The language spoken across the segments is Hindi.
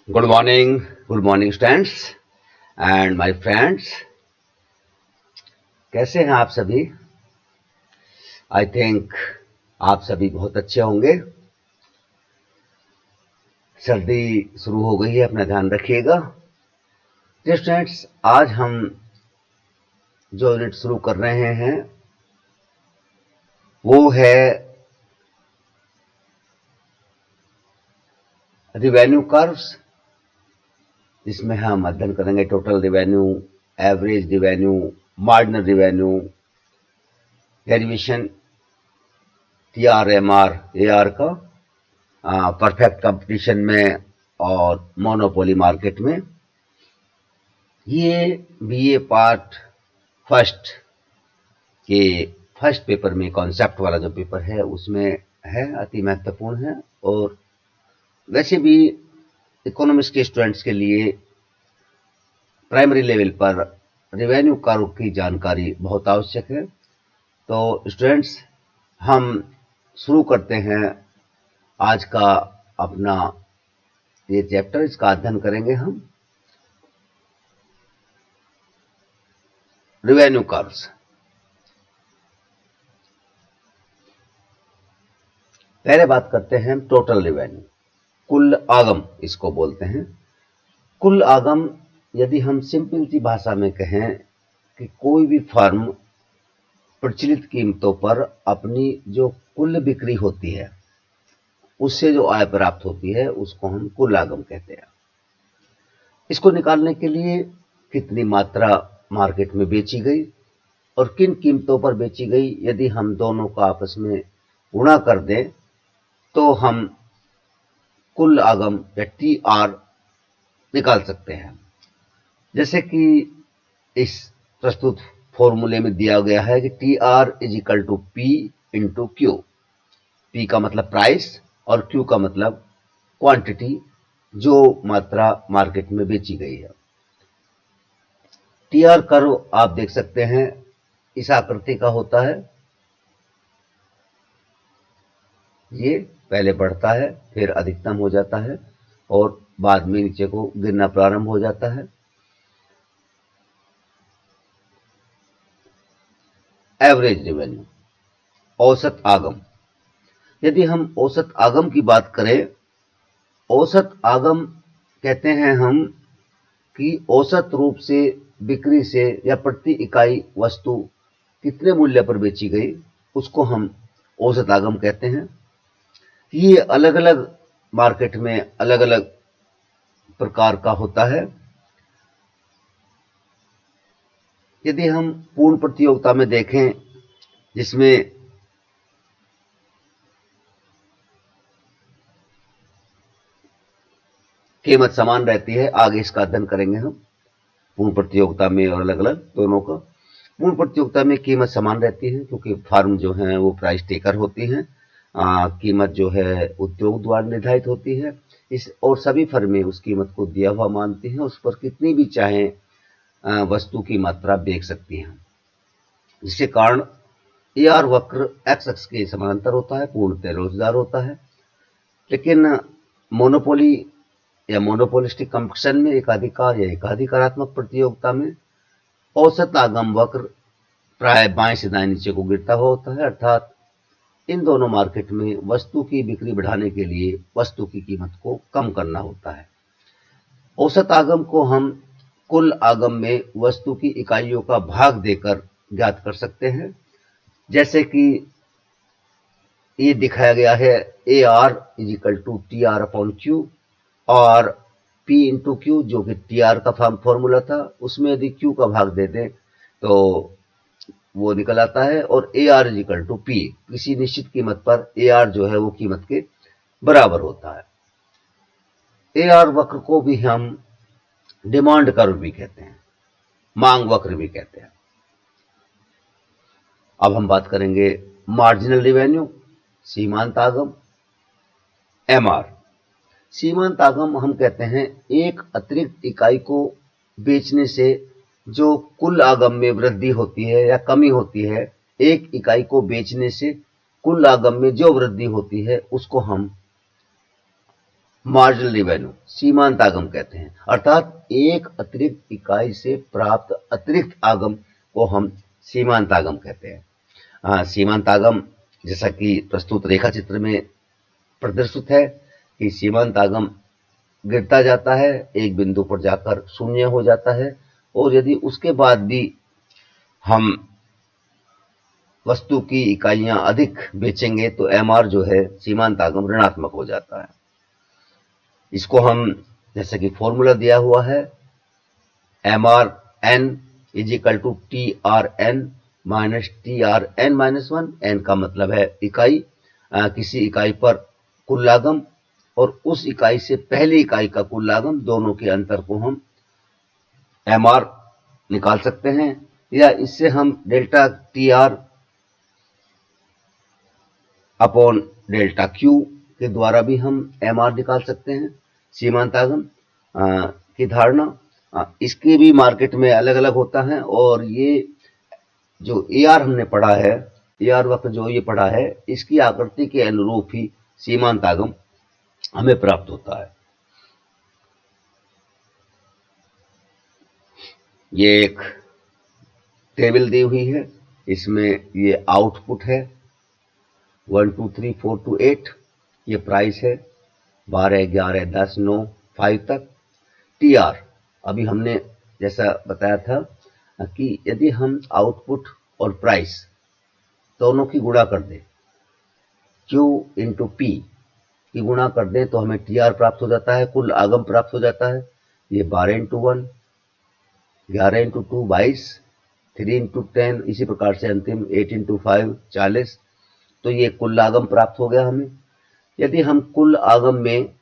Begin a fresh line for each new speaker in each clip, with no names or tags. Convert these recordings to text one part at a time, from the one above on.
Good morning students and my friends. कैसे हैं आप सभी? आई थिंक आप सभी बहुत अच्छे होंगे। सर्दी शुरू हो गई है, अपना ध्यान रखिएगा। स्टूडेंट्स, आज हम जो यूनिट शुरू कर रहे हैं वो है रिवेन्यू कर्व्स। जिसमें हम अध्ययन करेंगे total revenue, average revenue, marginal revenue, derivation TRMR AR का, परफेक्ट कंपटीशन में और मोनोपोली मार्केट में। ये BA पार्ट फर्स्ट के फर्स्ट पेपर में कॉन्सेप्ट वाला जो पेपर है उसमें है, अति महत्वपूर्ण है। और वैसे भी इकोनॉमिक्स के स्टूडेंट्स के लिए प्राइमरी लेवल पर रिवेन्यू कर्व की जानकारी बहुत आवश्यक है। तो स्टूडेंट्स, हम शुरू करते हैं आज का अपना ये चैप्टर। इसका अध्ययन करेंगे हम रिवेन्यू कर्व्स। पहले बात करते हैं टोटल रिवेन्यू, कुल आगम इसको बोलते हैं। कुल आगम, यदि हम सिंपल सी भाषा में कहें कि कोई भी फर्म प्रचलित कीमतों पर अपनी जो कुल बिक्री होती है उससे जो आय प्राप्त होती है उसको हम कुल आगम कहते हैं। इसको निकालने के लिए कितनी मात्रा मार्केट में बेची गई और किन कीमतों पर बेची गई, यदि हम दोनों का आपस में गुणा कर दें तो हम कुल आगम या TR निकाल सकते हैं। जैसे कि इस प्रस्तुत फॉर्मूले में दिया गया है कि TR is equal to P into Q। P का मतलब प्राइस और Q का मतलब क्वांटिटी, जो मात्रा मार्केट में बेची गई है। TR कर्व आप देख सकते हैं इस आकृति का होता है। ये पहले बढ़ता है, फिर अधिकतम हो जाता है और बाद में नीचे को गिरना प्रारंभ हो जाता है। एवरेज रेवेन्यू, औसत आगम। यदि हम औसत आगम की बात करें, औसत आगम कहते हैं हम कि औसत रूप से बिक्री से या प्रति इकाई वस्तु कितने मूल्य पर बेची गई उसको हम औसत आगम कहते हैं। ये अलग अलग मार्केट में अलग अलग प्रकार का होता है। यदि हम पूर्ण प्रतियोगिता में देखें, जिसमें कीमत समान रहती है, आगे इसका अध्ययन करेंगे हम पूर्ण प्रतियोगिता में और अलग अलग दोनों का। पूर्ण प्रतियोगिता में कीमत समान रहती है क्योंकि फर्म जो है वो प्राइस टेकर होती हैं। कीमत जो है उद्योग द्वारा निर्धारित होती है इस, और सभी फर्में उस कीमत को दिया हुआ मानती हैं, उस पर कितनी भी चाहे वस्तु की मात्रा बेच सकती हैं। जिसके कारण AR वक्र एक्स अक्ष के समानांतर होता है, पूर्णतः रोजगार होता है। लेकिन मोनोपोली या मोनोपोलिस्टिक कंपटीशन में, एकाधिकार या एकाधिकारात्मक प्रतियोगिता में, औसत आगम वक्र प्राय बाएं से दाएं नीचे को गिरता हुआ होता है। अर्थात इन दोनों मार्केट में वस्तु की बिक्री बढ़ाने के लिए वस्तु की कीमत को कम करना होता है। औसत आगम को हम कुल आगम में वस्तु की इकाइयों का भाग देकर ज्ञात कर सकते हैं। जैसे कि ये दिखाया गया है, AR is equal to TR upon Q और P इंटू Q, जो कि TR का फॉर्मूला था, उसमें यदि Q का भाग दे दें तो वो निकल आता है। और AR is equal to P, किसी निश्चित कीमत पर AR जो है वो कीमत के बराबर होता है। AR वक्र को भी हम डिमांड कर्व भी कहते हैं, मांग वक्र भी कहते हैं। अब हम बात करेंगे मार्जिनल रिवेन्यू, सीमांत आगम, MR। सीमांत आगम हम कहते हैं एक अतिरिक्त इकाई को बेचने से जो कुल आगम में वृद्धि होती है या कमी होती है, एक इकाई को बेचने से कुल आगम में जो वृद्धि होती है उसको हम मार्जिनल रेवेन्यू सीमांत आगम कहते हैं, अर्थात एक अतिरिक्त इकाई से प्राप्त अतिरिक्त आगम को हम सीमांत आगम कहते हैं। सीमांत आगम जैसा कि प्रस्तुत रेखा चित्र में प्रदर्शित है कि सीमांत आगम गिरता जाता है, एक बिंदु पर जाकर शून्य हो जाता है, और यदि उसके बाद भी हम वस्तु की इकाइयां अधिक बेचेंगे तो एमआर जो है सीमांत आगम ऋणात्मक हो जाता है। इसको हम जैसे कि फॉर्मूला दिया हुआ है, M R N is equal to T R N minus T R N minus one. N का मतलब है इकाई, किसी इकाई पर कुल लागम और उस इकाई से पहली इकाई का कुल लागम, दोनों के अंतर को हम एमआर निकाल सकते हैं, या इससे हम delta T R upon delta Q के द्वारा भी हम एमआर निकाल सकते हैं। सीमांत आगम की धारणा, इसके भी मार्केट में अलग अलग होता है, और ये जो ए आर हमने पढ़ा है, ए आर वक्त जो ये पढ़ा है, इसकी आकृति के अनुरूप ही सीमांत आगम हमें प्राप्त होता है। ये एक टेबल दी हुई है, इसमें ये आउटपुट है 1 2 3 4 to 8, ये प्राइस है 12 11 10 9 5 तक। टी आर अभी हमने जैसा बताया था कि यदि हम आउटपुट और प्राइस दोनों की गुणा कर दें, Q इंटू पी की गुणा कर दें, तो हमें टी आर प्राप्त हो जाता है, कुल आगम प्राप्त हो जाता है। ये 12 इंटू 1 11 इंटू 2 22, 3 इंटू 10, इसी प्रकार से अंतिम 8 इंटू 5 40। तो ये कुल आगम प्राप्त हो गया हमें। यदि हम कुल आगम में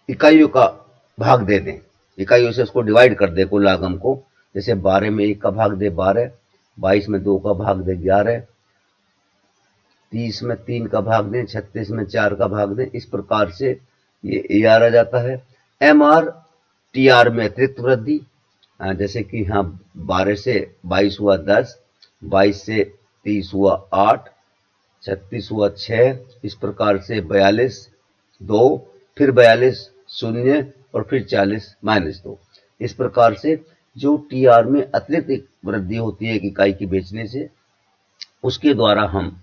इकाइयों का भाग दे दें, इकाइयों से उसको डिवाइड कर दें कुल आगम को, जैसे 12 में 1 का भाग दे 12, 22 में 2 का भाग दे 11, 30 में 3 का भाग दें, 36 में 4 का भाग दें, इस प्रकार से ये ए आर आ जाता है। एम आर टी आर में अतिरिक्त वृद्धि, जैसे कि हाँ 12 से 22 हुआ 10, 22 से 30 हुआ 8, 36 हुआ 6, इस प्रकार से 42 2, फिर 42 0 और फिर 40 -2। इस प्रकार से जो टी आर में अतिरिक्त वृद्धि होती है एक इकाई की बेचने से, उसके द्वारा हम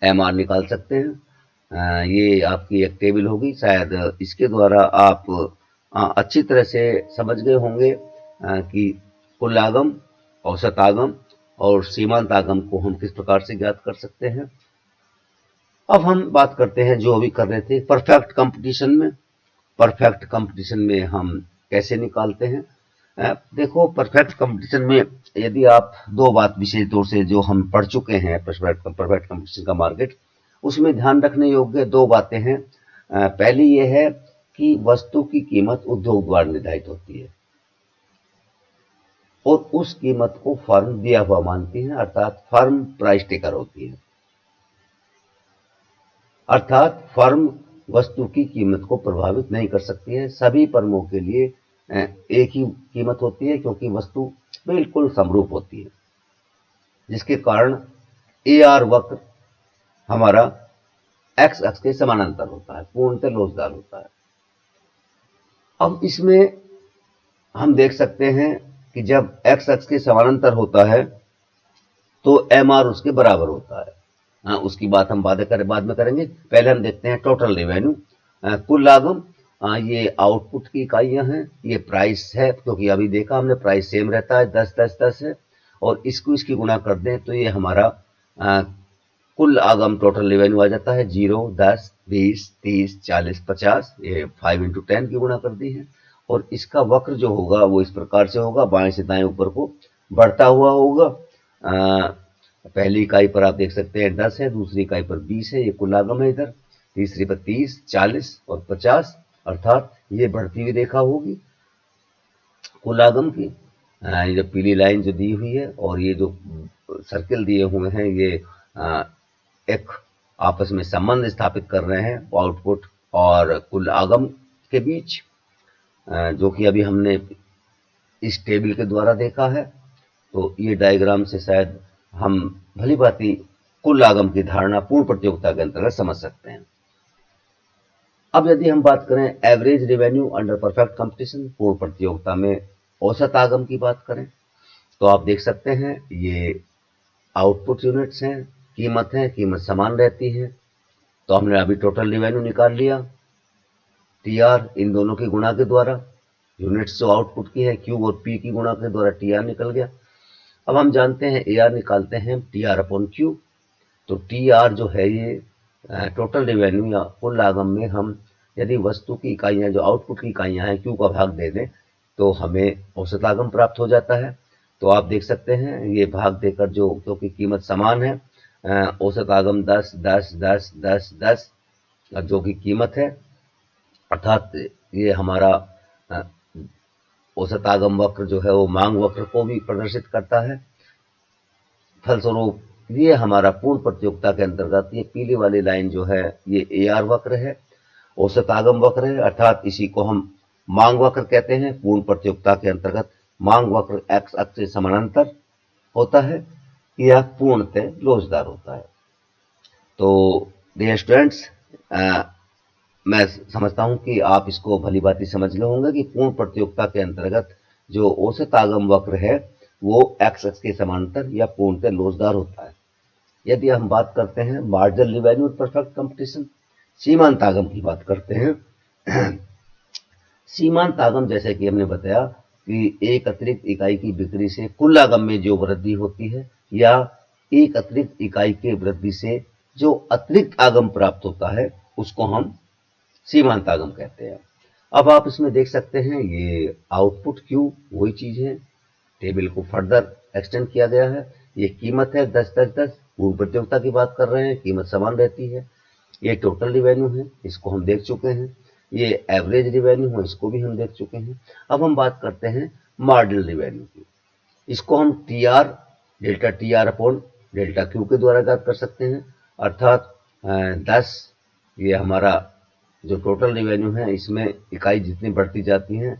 एम आर निकाल सकते हैं। ये आपकी एक टेबल होगी, शायद इसके द्वारा आप अच्छी तरह से समझ गए होंगे कि कुल आगम, औसत आगम और सीमांत आगम को हम किस प्रकार से ज्ञात कर सकते हैं। अब हम बात करते हैं जो अभी कर रहे थे परफेक्ट कंपटीशन में। परफेक्ट कंपटीशन में हम कैसे निकालते हैं? देखो, परफेक्ट कंपटीशन में यदि आप दो बात विशेष तौर से जो हम पढ़ चुके हैं परफेक्ट कंपटीशन का मार्केट, उसमें ध्यान रखने योग्य दो बातें हैं। पहली ये है कि वस्तु की कीमत उद्योग द्वारा निर्धारित होती है और उस कीमत को फर्म दिया हुआ मानती है, अर्थात फर्म प्राइस टेकर होती है। अर्थात फर्म वस्तु की कीमत को प्रभावित नहीं कर सकती है। सभी फर्मों के लिए एक ही कीमत होती है, क्योंकि वस्तु बिल्कुल समरूप होती है, जिसके कारण ए आर वक्र हमारा एक्स अक्ष के समानांतर होता है, पूर्णतः लोचदार होता है। अब इसमें हम देख सकते हैं कि जब एक्स अक्ष के समानांतर होता है तो एम आर उसके बराबर होता है। उसकी बात हम बाद में करेंगे। पहले हम देखते हैं टोटल रेवेन्यू, कुल लागम। ये आउटपुट की इकाइयां हैं, ये प्राइस है, क्योंकि अभी देखा हमने प्राइस सेम रहता है, 10 10 10 है, और इसको इसकी गुणा कर दें तो ये हमारा कुल आगम टोटल रेवेन्यू आ जाता है। 0 10 20 30 40 50, ये 5 इंटू 10 की गुणा कर दी है। और इसका वक्र जो होगा वो इस प्रकार से होगा, बाएं से दाएं ऊपर को बढ़ता हुआ होगा। पहली इकाई पर आप देख सकते हैं 10 है, दूसरी इकाई पर 20 है, ये कुल आगम है इधर, तीसरी पर 30 40 और 50, अर्थात ये बढ़ती हुई रेखा होगी कुल आगम की। ये जो पीली लाइन जो दी हुई है और ये जो सर्किल दिए हुए हैं, ये एक आपस में संबंध स्थापित कर रहे हैं आउटपुट और कुल आगम के बीच, जो कि अभी हमने इस टेबल के द्वारा देखा है। तो ये डायग्राम से शायद हम भली भांति कुल आगम की धारणा पूर्ण प्रतियोगिता के अंतर्गत समझ सकते हैं। अब यदि हम बात करें average revenue under perfect competition, पूर्ण प्रतियोगिता में औसत आगम की बात करें, तो आप देख सकते हैं ये आउटपुट यूनिट्स हैं, कीमत है, कीमत समान रहती है। तो हमने अभी टोटल रेवेन्यू निकाल लिया, टीआर इन दोनों की गुणा के द्वारा, यूनिट्स जो आउटपुट की है क्यू और पी की गुणा के द्वारा टीआर निकल गया। अब हम जानते हैं एआर निकालते हैं टीआर अपॉन क्यू। तो टीआर जो है ये टोटल रेवेन्यू या कुल आगम में हम यदि वस्तु की इकाइयां जो आउटपुट की इकाइयां हैं क्यू का भाग दे दें तो हमें औसत आगम प्राप्त हो जाता है। तो आप देख सकते हैं ये भाग देकर जो क्योंकि कीमत समान है, औसत आगम 10 10 10 10 10 जो कि कीमत है, अर्थात ये हमारा औसत आगम वक्र जो है वो मांग वक्र को भी प्रदर्शित करता है। फलस्वरूप ये हमारा पूर्ण प्रतियोगिता के अंतर्गत ये पीली वाली लाइन जो है ये एआर वक्र है, औसत आगम वक्र है, अर्थात इसी को हम मांग वक्र कहते हैं। पूर्ण प्रतियोगिता के अंतर्गत मांग वक्र एक्स अक्ष से समानांतर होता है, यह पूर्णतः लोचदार होता है। तो डियर स्टूडेंट्स, मैं समझता हूं कि आप इसको भली भांति समझ गए होंगे कि पूर्ण प्रतियोगिता के अंतर्गत जो औसत आगम वक्र है वो एक्स अक्ष के समांतर या पूर्णतः लोचदार होता है। यदि हम बात करते हैं मार्जिनल रेवेन्यू परफेक्ट कंपटीशन, सीमांत आगम की बात करते हैं। सीमांत आगम जैसे कि हमने बताया कि एक अतिरिक्त इकाई की बिक्री से कुल आगम में जो वृद्धि होती है या एक अतिरिक्त इकाई के वृद्धि से जो अतिरिक्त आगम प्राप्त होता है उसको हम सीमांत आगम कहते हैं। अब आप इसमें देख सकते हैं ये आउटपुट क्यू वही चीज है, टेबल को फर्दर एक्सटेंड किया गया है। ये कीमत है 10 10 10, पूर्ण प्रतियोगिता की बात कर रहे हैं, कीमत समान रहती है। ये टोटल रिवेन्यू है, इसको हम देख चुके हैं। ये एवरेज रिवेन्यू है, इसको भी हम देख चुके हैं। अब हम बात करते हैं मार्जिनल रिवेन्यू की। इसको हम TR delta TR upon delta Q के द्वारा ज्ञात कर सकते हैं, अर्थात 10 ये हमारा जो टोटल रिवेन्यू है इसमें इकाई जितनी बढ़ती जाती हैं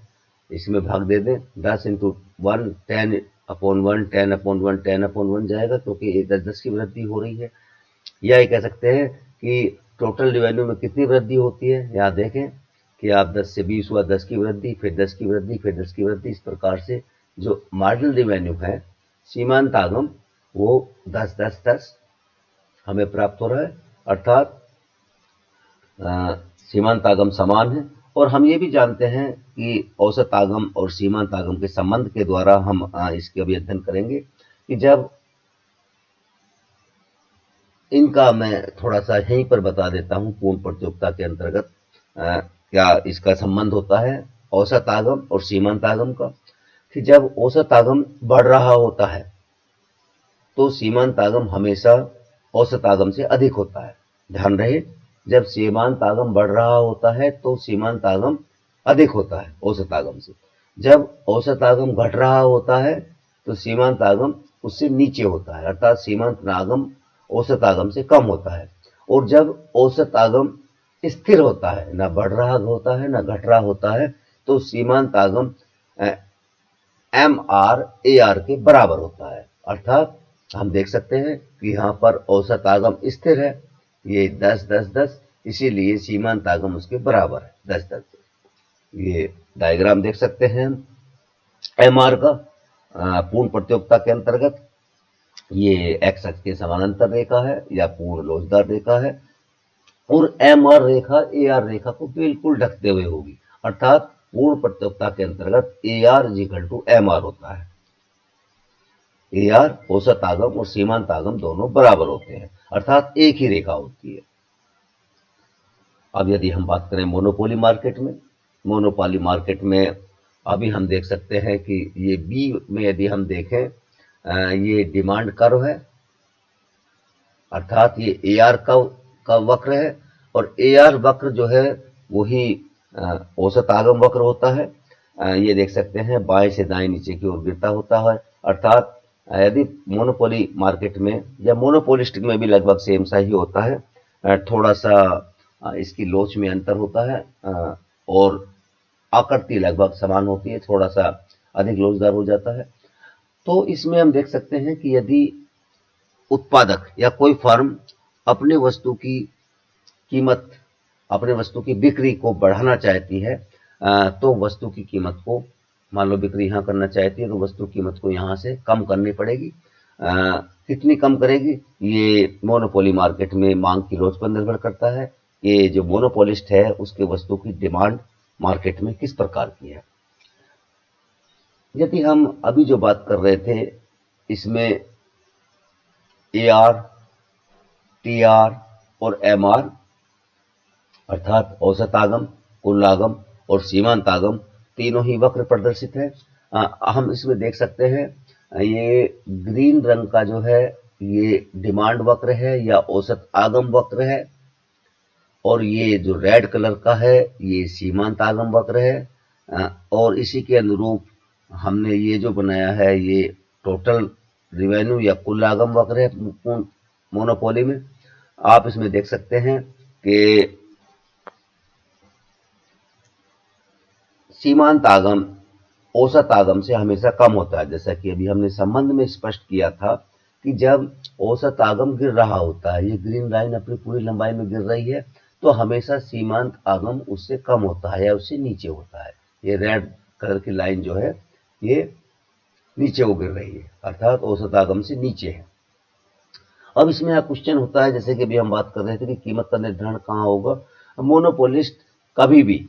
इसमें भाग दे दें, 10 इंटू 1 10 अपॉन 1 10 अपॉन 1 10 अपॉन 1 जाएगा क्योंकि 10 10 की वृद्धि हो रही है। या ये कह सकते हैं कि टोटल रिवेन्यू में कितनी वृद्धि होती है, यहाँ देखें कि आप 10 से 20 हुआ, 10 की वृद्धि, फिर 10 की वृद्धि, फिर 10 की वृद्धि, इस प्रकार से जो मार्जिनल रिवेन्यू है सीमांत आगम वो 10 10 10 हमें प्राप्त हो रहा है, अर्थात सीमांत आगम समान है। और हम ये भी जानते हैं कि औसत आगम और सीमांत आगम के संबंध के द्वारा हम इसके अभी अध्ययन करेंगे कि जब इनका मैं थोड़ा सा यहीं पर बता देता हूं पूर्ण प्रतियोगिता के अंतर्गत क्या इसका संबंध होता है औसत आगम और सीमांत आगम का। कि जब औसत आगम बढ़ रहा होता है तो सीमांत आगम हमेशा औसत आगम से अधिक होता है। ध्यान रहे, जब सीमांत आगम बढ़ रहा होता है तो सीमांत आगम अधिक होता है औसत आगम से। जब औसत आगम घट रहा होता है तो सीमांत आगम उससे नीचे होता है, अर्थात सीमांत आगम औसत आगम से कम होता है। और जब औसत आगम स्थिर होता है, ना बढ़ रहा होता है ना घट रहा होता है, तो सीमांत आगम एम आर ए आर के बराबर होता है। अर्थात हम देख सकते हैं कि यहाँ पर औसत आगम स्थिर है, ये 10 10 10, इसीलिए सीमांत आगम उसके बराबर है 10 10 10। ये डायग्राम देख सकते हैं एम आर का पूर्ण प्रतियोगिता के अंतर्गत। ये एक्स अक्ष के समानांतर रेखा है या पूर्ण लोचदार रेखा है और एम आर रेखा ए आर रेखा को बिल्कुल ढकते हुए होगी, अर्थात पूर्ण प्रतियोगिता के अंतर्गत A R equal to M R होता है। ए आर औसत आगम और सीमांत आगम दोनों बराबर होते हैं, अर्थात एक ही रेखा होती है। अब यदि हम बात करें मोनोपोली मार्केट में, मोनोपोली मार्केट में अभी हम देख सकते हैं कि ये बी में यदि हम देखें ये डिमांड कर्व है, अर्थात ये ए आर का वक्र है और ए आर वक्र जो है वही औसत आगम वक्र होता है। ये देख सकते हैं बाएं से दाएं नीचे की ओर गिरता होता है, अर्थात यदि मोनोपोली मार्केट में या मोनोपोलिस्टिक में भी लगभग सेम सा ही होता है, थोड़ा सा इसकी लोच में अंतर होता है और आकृति लगभग समान होती है, थोड़ा सा अधिक लोचदार हो जाता है। तो इसमें हम देख सकते हैं कि यदि उत्पादक या कोई फर्म अपने वस्तु की कीमत अपने वस्तु की बिक्री को बढ़ाना चाहती है तो वस्तु की कीमत को, मान लो बिक्री यहाँ करना चाहती है तो वस्तु कीमत को यहाँ से कम करनी पड़ेगी। कितनी कम करेगी, ये मोनोपोली मार्केट में मांग की लोच पर निर्भर करता है। ये जो मोनोपोलिस्ट है उसके वस्तु की डिमांड मार्केट में किस प्रकार की है। यदि हम अभी जो बात कर रहे थे इसमें AR, TR और MR अर्थात औसत आगम, कुल आगम और सीमांत आगम तीनों ही वक्र प्रदर्शित है। हम इसमें देख सकते हैं ये ग्रीन रंग का जो है ये डिमांड वक्र है या औसत आगम वक्र है, और ये जो रेड कलर का है ये सीमांत आगम वक्र है। और इसी के अनुरूप हमने ये जो बनाया है ये टोटल रिवेन्यू या कुल आगम वक्र है मोनोपोली में। आप इसमें देख सकते हैं कि सीमांत आगम औसत आगम से हमेशा कम होता है, जैसा कि अभी हमने संबंध में स्पष्ट किया था कि जब औसत आगम गिर रहा होता है, ये ग्रीन लाइन अपनी पूरी लंबाई में गिर रही है, तो हमेशा सीमांत आगम उससे कम होता है या उससे नीचे होता है। ये रेड कलर की लाइन जो है ये नीचे को गिर रही है, अर्थात औसत आगम से नीचे है। अब इसमें यह क्वेश्चन होता है, जैसे कि अभी हम बात कर रहे थे कि कीमत का निर्धारण कहाँ होगा। मोनोपोलिस्ट कभी भी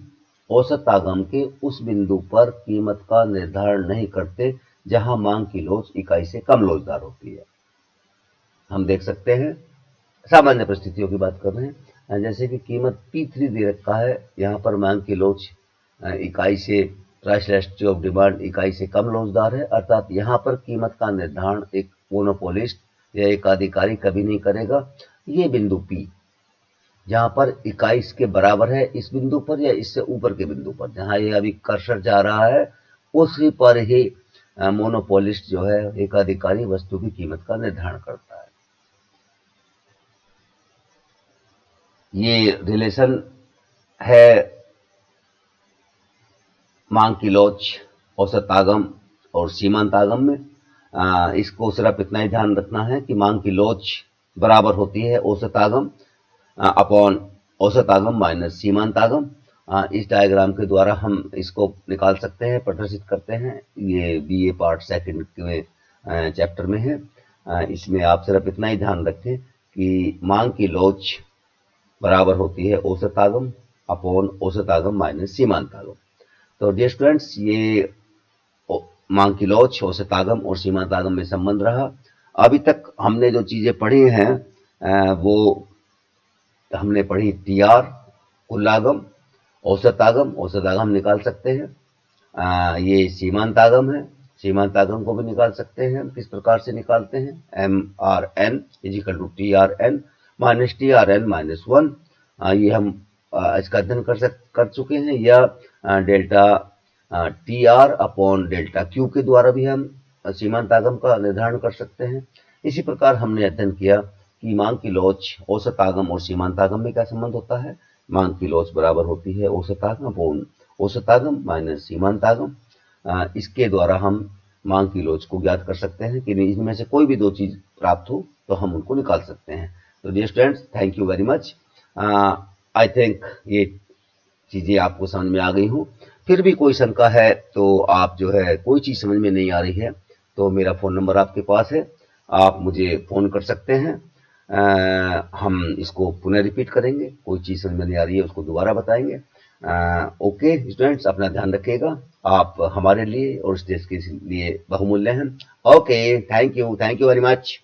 औसत आगम के उस बिंदु पर कीमत का निर्धारण नहीं करते जहां मांग की लोच इकाई से कम लोचदार होती है। हम देख सकते हैं सामान्य परिस्थितियों की बात कर रहे हैं, जैसे कि कीमत P3 दे रखा है, यहाँ पर मांग की लोच इकाई से, प्राइस इलास्टिसिटी ऑफ डिमांड इकाई से कम लोचदार है, अर्थात यहाँ पर कीमत का निर्धारण एक मोनोपोलिस्ट या एक अधिकारी कभी नहीं करेगा। ये बिंदु P जहां पर इकाई इसके बराबर है, इस बिंदु पर या इससे ऊपर के बिंदु पर जहां ये अभी कर्सर जा रहा है, उसी पर ही मोनोपोलिस्ट जो है एक अधिकारी वस्तु की कीमत का निर्धारण करता है। ये रिलेशन है मांग की लोच, औसत आगम और सीमांत आगम में। इसको सिर्फ इतना ही ध्यान रखना है कि मांग की लोच बराबर होती है औसत आगम अपॉन औसत आगम माइनस सीमांत आगम। इस डायग्राम के द्वारा हम इसको निकाल सकते हैं, प्रदर्शित करते हैं। ये BA पार्ट सेकंड के चैप्टर में है। इसमें आप सिर्फ इतना ही ध्यान रखें कि मांग की लोच बराबर होती है औसत आगम अपॉन औसत आगम माइनस सीमांत आगम। तो डियर स्टूडेंट्स, ये मांग की लोच, औसत आगम और सीमांत आगम में संबंध रहा। अभी तक हमने जो चीजें पढ़ी हैं वो हमने पढ़ी TR कुल आगम, औसत आगम निकाल सकते हैं। ये सीमांत आगम है, सीमांत आगम को भी निकाल सकते हैं। किस प्रकार से निकालते हैं, MRN is equal to TRN minus TRN minus 1। ये हम इसका अध्ययन कर चुके हैं, या delta TR upon delta Q के द्वारा भी हम सीमांत आगम का निर्धारण कर सकते हैं। इसी प्रकार हमने अध्ययन किया कि मांग की लोच, औसत आगम और सीमांत आगम में क्या संबंध होता है। मांग की लोच बराबर होती है औसत आगम अपॉन औसत आगम माइनस सीमांत आगम। इसके द्वारा हम मांग की लोच को ज्ञात कर सकते हैं कि इनमें से कोई भी दो चीज प्राप्त हो तो हम उनको निकाल सकते हैं। तो dear students, thank you very much. I think ये चीजें आपको समझ में आ गई हूँ। फिर भी कोई शंका है तो आप जो है, कोई चीज समझ में नहीं आ रही है तो मेरा फोन नंबर आपके पास है, आप मुझे फोन कर सकते हैं। हम इसको पुनः रिपीट करेंगे, कोई चीज समझ में नहीं आ रही है उसको दोबारा बताएंगे। ओके स्टूडेंट्स, अपना ध्यान रखिएगा। आप हमारे लिए और इस देश के लिए बहुमूल्य हैं। Okay, thank you very much.